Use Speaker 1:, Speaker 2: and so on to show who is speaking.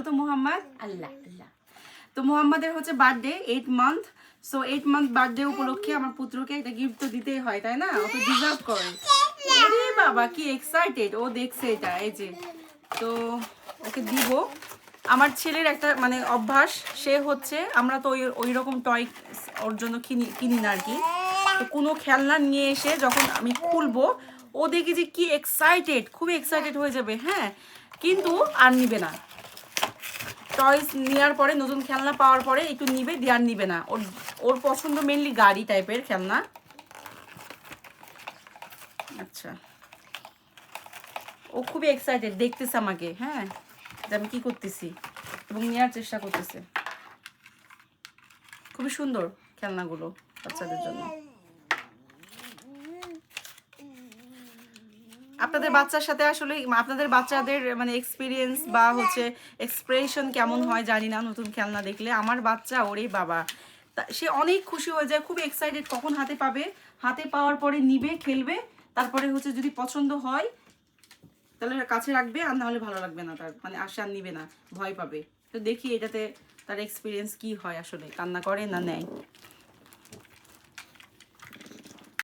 Speaker 1: তো মোহাম্মদ আল্লাহ আল্লাহ। তো মোহাম্মদের হচ্ছে birthday 8 month. So 8 month birthday উপলক্ষে আমার পুত্রকে একটা গিফট তো দিতেই হয়, তাই না? ও তো ডিজার্ভ করে। আরে বাবা কি এক্সাইটেড, ও দেখছে এটা, এই যে। তো ওকে দিব। আমার ছেলের একটা মানে অভ্যাস, সে হচ্ছে, আমরা তো ওই রকম টয় ওর জন্য কিনি না আর কি। তো কোনো খেলনা নিয়ে এসে যখন আমি খুলবো, ও দেখি যে কি এক্সাইটেড, খুবই এক্সাইটেড হয়ে যাবে, হ্যাঁ, কিন্তু আর নিবে না। টয়স নেওয়ার পরে, নতুন খেলনা পাওয়ার পরে একটু নিবে, দিয়ে আর নিবে না। ওর ওর পছন্দ মেনলি গাড়ি টাইপের খেলনা। আচ্ছা, ও খুবই এক্সাইটেড, দেখতেছে আমাকে, হ্যাঁ, যে আমি কি করতেছি, এবং নেওয়ার চেষ্টা করতেছে। খুবই সুন্দর খেলনাগুলো বাচ্চাদের জন্য। আপনাদের বাচ্চার সাথে আসলে, আপনাদের বাচ্চাদের মানে এক্সপিরিয়েন্স বা হচ্ছে এক্সপ্রেশন কেমন হয় জানি না নতুন খেলনা দেখলে। আমার বাচ্চা, ওরে বাবা, সে অনেক খুশি হয়ে যায়, খুব এক্সাইটেড কখন হাতে পাবে। হাতে পাওয়ার পরে নিবে, খেলবে, তারপরে হচ্ছে যদি পছন্দ হয় তাহলে কাছে রাখবে, আর না হলে ভালো লাগবে না তার, মানে আশা আর নিবে না, ভয় পাবে। তো দেখি এটাতে তার এক্সপিরিয়েন্স কি হয়, আসলে কান্না করে না নেয়।